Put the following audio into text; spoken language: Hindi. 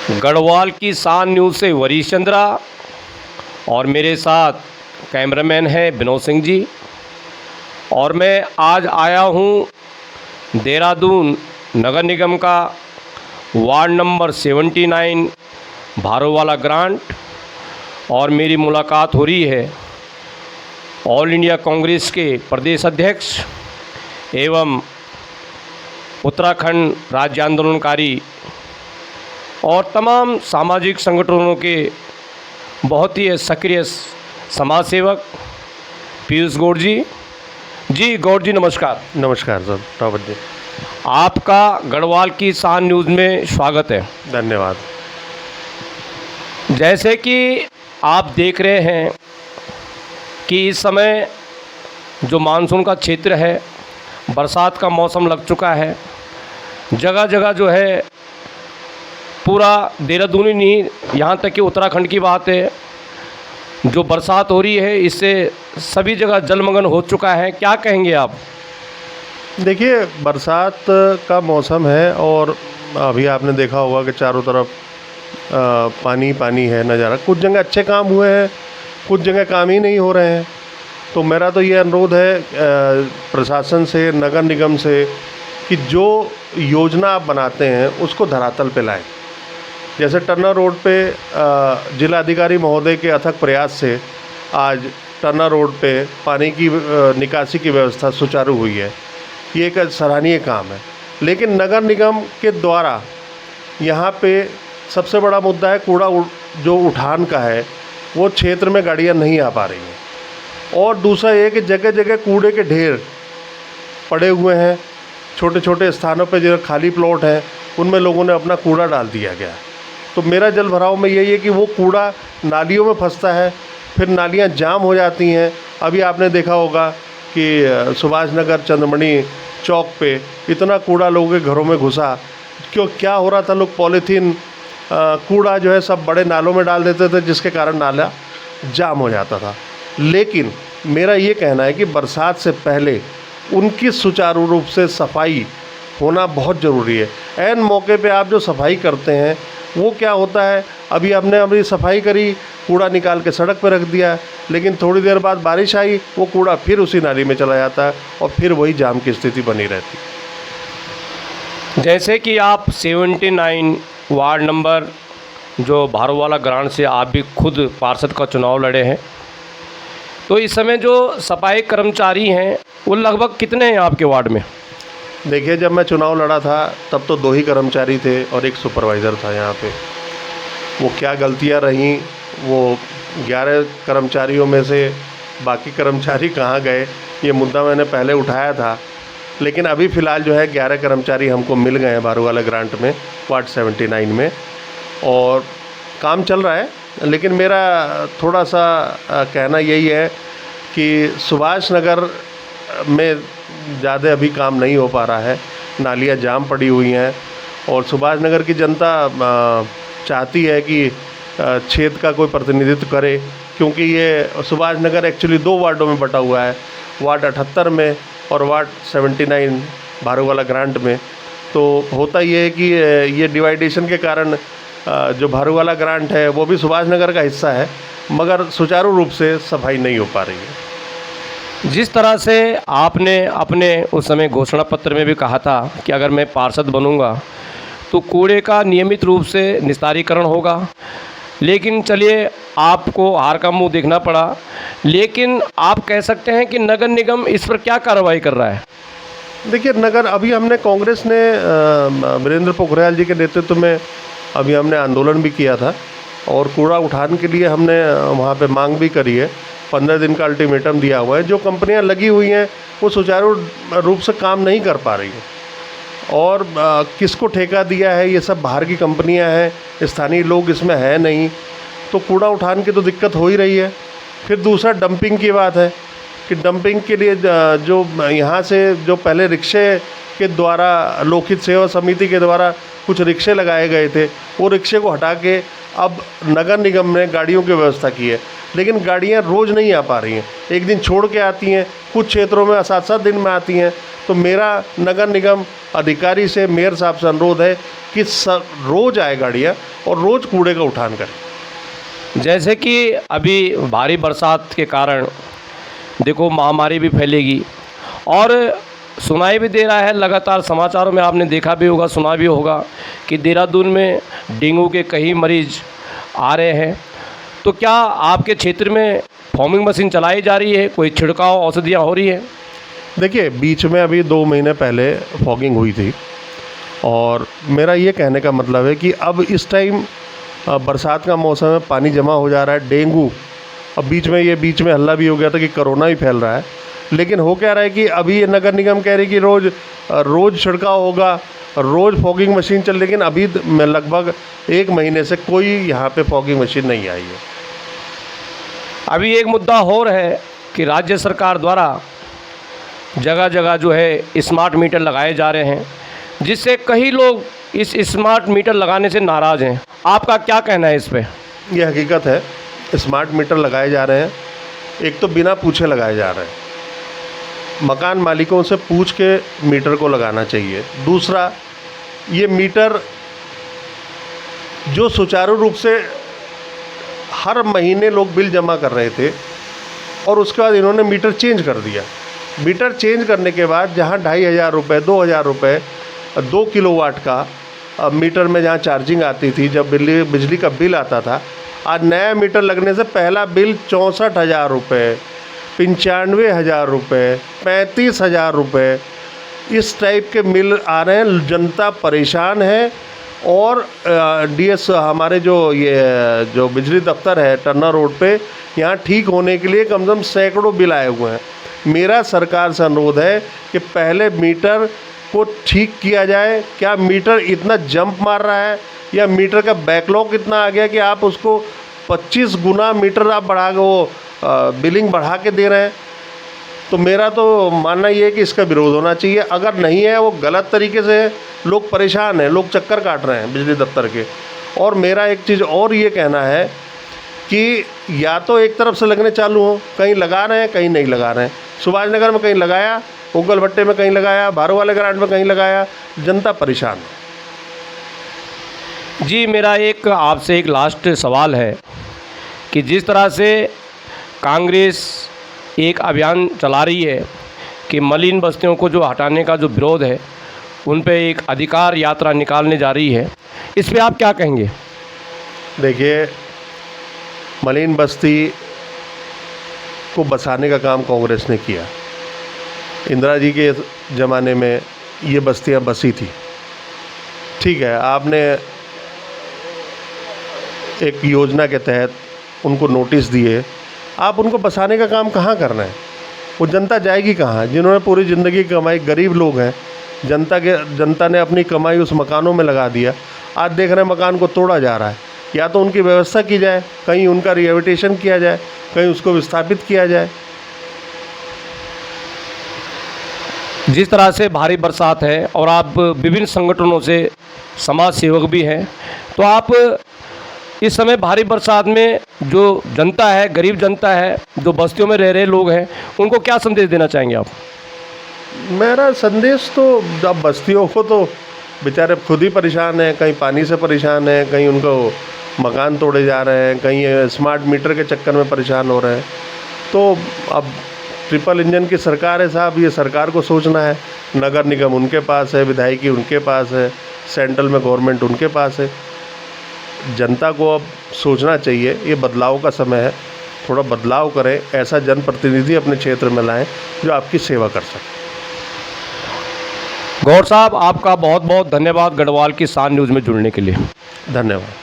गढ़वाल की शान न्यूज़ से वरीश चंद्रा और मेरे साथ कैमरामैन है विनोद सिंह जी। और मैं आज आया हूँ देहरादून नगर निगम का वार्ड नंबर 79 भारोवाला ग्रांट, और मेरी मुलाकात हो रही है ऑल इंडिया कांग्रेस के प्रदेश अध्यक्ष एवं उत्तराखंड राज्य आंदोलनकारी और तमाम सामाजिक संगठनों के बहुत ही सक्रिय समाज सेवक पीयूष गौड़ जी। गौड़ जी नमस्कार। नमस्कार सर रावत जी। आपका गढ़वाल की शान न्यूज़ में स्वागत है। धन्यवाद। जैसे कि आप देख रहे हैं कि इस समय जो मानसून का क्षेत्र है, बरसात का मौसम लग चुका है। जगह जगह जो है पूरा देहरादून ही नहीं, यहाँ तक कि उत्तराखंड की बात है, जो बरसात हो रही है इससे सभी जगह जलमग्न हो चुका है। क्या कहेंगे आप? देखिए, बरसात का मौसम है और अभी आपने देखा होगा कि चारों तरफ पानी पानी है नज़ारा। कुछ जगह अच्छे काम हुए हैं, कुछ जगह काम ही नहीं हो रहे हैं। तो मेरा तो ये अनुरोध है प्रशासन से, नगर निगम से, कि जो योजना आप बनाते हैं उसको धरातल पे लाएं। जैसे टन्ना रोड पे जिला अधिकारी महोदय के अथक प्रयास से आज टन्ना रोड पे पानी की निकासी की व्यवस्था सुचारू हुई है। ये एक सराहनीय काम है। लेकिन नगर निगम के द्वारा यहाँ पे सबसे बड़ा मुद्दा है कूड़ा जो उठान का है, वो क्षेत्र में गाड़ियाँ नहीं आ पा रही हैं। और दूसरा ये कि जगह जगह कूड़े के ढेर पड़े हुए हैं। छोटे छोटे स्थानों पे जो खाली प्लॉट हैं उनमें लोगों ने अपना कूड़ा डाल दिया गया। तो मेरा जल भराव में यही है कि वो कूड़ा नालियों में फंसता है, फिर नालियाँ जाम हो जाती हैं। अभी आपने देखा होगा कि सुभाष नगर चंद्रमणि चौक पे इतना कूड़ा लोगों के घरों में घुसा। क्या हो रहा था, लोग पॉलीथीन कूड़ा जो है सब बड़े नालों में डाल देते थे, जिसके कारण नाला जाम हो जाता था। लेकिन मेरा ये कहना है कि बरसात से पहले उनकी सुचारू रूप से सफाई होना बहुत ज़रूरी है। ऐन मौके पे आप जो सफाई करते हैं वो क्या होता है, अभी हमने अपनी सफाई करी, कूड़ा निकाल के सड़क पर रख दिया, लेकिन थोड़ी देर बाद बारिश आई, वो कूड़ा फिर उसी नाली में चला जाता है और फिर वही जाम की स्थिति बनी रहती है। जैसे कि आप 79 वार्ड नंबर जो भारोवाला ग्रांट से आप भी खुद पार्षद का चुनाव लड़े हैं, तो इस समय जो सफाई कर्मचारी हैं वो लगभग कितने हैं आपके वार्ड में? देखिए, जब मैं चुनाव लड़ा था तब तो 2 ही कर्मचारी थे और एक सुपरवाइज़र था यहाँ पे। वो क्या गलतियाँ रहीं, वो 11 कर्मचारियों में से बाकी कर्मचारी कहाँ गए, ये मुद्दा मैंने पहले उठाया था। लेकिन अभी फ़िलहाल जो है 11 कर्मचारी हमको मिल गए हैं भारोवाला ग्रांट में, वार्ड 79 में, और काम चल रहा है। लेकिन मेरा थोड़ा सा कहना यही है कि सुभाष नगर में ज़्यादा अभी काम नहीं हो पा रहा है। नालियाँ जाम पड़ी हुई हैं और सुभाष नगर की जनता चाहती है कि क्षेत्र का कोई प्रतिनिधित्व करे, क्योंकि ये सुभाष नगर एक्चुअली 2 वार्डों में बटा हुआ है, वार्ड 78 में और वार्ड 79 भारोवाला ग्रांट में। तो होता ये है कि ये डिवाइडेशन के कारण जो भारोवाला ग्रांट है वो भी सुभाष नगर का हिस्सा है, मगर सुचारू रूप से सफाई नहीं हो पा रही है। जिस तरह से आपने अपने उस समय घोषणा पत्र में भी कहा था कि अगर मैं पार्षद बनूंगा तो कूड़े का नियमित रूप से निस्तारीकरण होगा, लेकिन चलिए आपको हार का मुंह देखना पड़ा। लेकिन आप कह सकते हैं कि नगर निगम इस पर क्या कार्रवाई कर रहा है? देखिए, नगर अभी हमने कांग्रेस ने वीरेंद्र पोखरियाल जी के नेतृत्व में अभी हमने आंदोलन भी किया था और कूड़ा उठाने के लिए हमने वहाँ पे मांग भी करी है। 15 दिन का अल्टीमेटम दिया हुआ है। जो कंपनियां लगी हुई हैं वो सुचारू रूप से काम नहीं कर पा रही हैं, और किसको ठेका दिया है, ये सब बाहर की कंपनियां हैं, स्थानीय लोग इसमें है नहीं। तो कूड़ा उठाने की तो दिक्कत हो ही रही है। फिर दूसरा डंपिंग की बात है कि डंपिंग के लिए जो यहाँ से जो पहले रिक्शे के द्वारा लोकहित सेवा समिति के द्वारा कुछ रिक्शे लगाए गए थे, वो रिक्शे को हटा के अब नगर निगम ने गाड़ियों की व्यवस्था की है। लेकिन गाड़ियाँ रोज़ नहीं आ पा रही हैं, एक दिन छोड़ के आती हैं, कुछ क्षेत्रों में 7-7 दिन में आती हैं। तो मेरा नगर निगम अधिकारी से, मेयर साहब से अनुरोध है कि रोज़ आए गाड़ियाँ और रोज़ कूड़े का उठान करें। जैसे कि अभी भारी बरसात के कारण देखो महामारी भी फैलेगी और सुनाई भी दे रहा है, लगातार समाचारों में आपने देखा भी होगा, सुना भी होगा कि देहरादून में डेंगू के कई मरीज आ रहे हैं। तो क्या आपके क्षेत्र में फॉर्मिंग मशीन चलाई जा रही है, कोई छिड़काव औषधियाँ हो रही है? देखिए, बीच में अभी 2 महीने पहले फॉगिंग हुई थी और मेरा ये कहने का मतलब है कि अब इस टाइम बरसात का मौसम है, पानी जमा हो जा रहा है, डेंगू, अब बीच में हल्ला भी हो गया था कि कोरोना भी फैल रहा है। लेकिन हो क्या रहा है कि अभी ये नगर निगम कह रही कि रोज़ छिड़काव होगा, रोज़ फॉगिंग मशीन चल, लेकिन अभी लगभग 1 महीने से कोई यहाँ पे फॉगिंग मशीन नहीं आई है। अभी एक मुद्दा और है कि राज्य सरकार द्वारा जगह जगह जो है स्मार्ट मीटर लगाए जा रहे हैं, जिससे कई लोग इस स्मार्ट मीटर लगाने से नाराज़ हैं। आपका क्या कहना है इस पे? ये हकीकत है, स्मार्ट मीटर लगाए जा रहे हैं। एक तो बिना पूछे लगाए जा रहे हैं, मकान मालिकों से पूछ के मीटर को लगाना चाहिए। दूसरा, ये मीटर जो सुचारू रूप से हर महीने लोग बिल जमा कर रहे थे और उसके बाद इन्होंने मीटर चेंज कर दिया। मीटर चेंज करने के बाद जहाँ 2500 रुपये, 2000 रुपये 2 किलोवाट का मीटर में जहाँ चार्जिंग आती थी, जब बिजली का बिल आता था, आज नया मीटर लगने से पहला बिल 64,000 रुपये, 95,000 रुपये, 35,000 रुपये, इस टाइप के मिल आ रहे हैं। जनता परेशान है और डीएस हमारे जो बिजली दफ्तर है टन्ना रोड पे, यहाँ ठीक होने के लिए कम से कम सैकड़ों बिल आए हुए हैं। मेरा सरकार से अनुरोध है कि पहले मीटर को ठीक किया जाए। क्या मीटर इतना जंप मार रहा है या मीटर का बैकलॉग इतना आ गया कि आप उसको 25 गुना मीटर आप बिलिंग बढ़ा के दे रहे हैं? तो मेरा तो मानना ये है कि इसका विरोध होना चाहिए। अगर नहीं है, वो गलत तरीके से है, लोग परेशान हैं, लोग चक्कर काट रहे हैं बिजली दफ्तर के। और मेरा एक चीज़ और ये कहना है कि या तो एक तरफ से लगने चालू हो, कहीं लगा रहे हैं, कहीं नहीं लगा रहे हैं। सुभाष नगर में कहीं लगाया, उगल भट्टे में कहीं लगाया, भारू वाले ग्रांड में कहीं लगाया, जनता परेशान है। जी, मेरा आपसे एक लास्ट सवाल है कि जिस तरह से कांग्रेस एक अभियान चला रही है कि मलिन बस्तियों को जो हटाने का जो विरोध है, उन पे एक अधिकार यात्रा निकालने जा रही है, इस पे आप क्या कहेंगे? देखिए, मलिन बस्ती को बसाने का काम कांग्रेस ने किया। इंदिरा जी के ज़माने में ये बस्तियां बसी थी, ठीक है, आपने एक योजना के तहत उनको नोटिस दिए, आप उनको बसाने का काम कहाँ कर रहे हैं? वो जनता जाएगी कहाँ? जिन्होंने पूरी ज़िंदगी कमाई, गरीब लोग हैं, जनता ने अपनी कमाई उस मकानों में लगा दिया। आज देख रहे हैं मकान को तोड़ा जा रहा है। या तो उनकी व्यवस्था की जाए, कहीं उनका रिहेबिलिटेशन किया जाए, कहीं उसको विस्थापित किया जाए। जिस तरह से भारी बरसात है और आप विभिन्न संगठनों से समाज सेवक भी हैं, तो आप इस समय भारी बरसात में जो जनता है, गरीब जनता है, जो बस्तियों में रह रहे लोग हैं, उनको क्या संदेश देना चाहेंगे आप? मेरा संदेश तो, अब बस्तियों को तो बेचारे खुद ही परेशान हैं, कहीं पानी से परेशान हैं, कहीं उनको मकान तोड़े जा रहे हैं, कहीं स्मार्ट मीटर के चक्कर में परेशान हो रहे हैं। तो अब ट्रिपल इंजन की सरकार है साहब, ये सरकार को सोचना है। नगर निगम उनके पास है, विधायकी उनके पास है, सेंट्रल में गवर्नमेंट उनके पास है। जनता को अब सोचना चाहिए, ये बदलाव का समय है, थोड़ा बदलाव करें, ऐसा जनप्रतिनिधि अपने क्षेत्र में लाएं जो आपकी सेवा कर सके। गौर साहब, आपका बहुत बहुत धन्यवाद गढ़वाल की शान न्यूज़ में जुड़ने के लिए। धन्यवाद।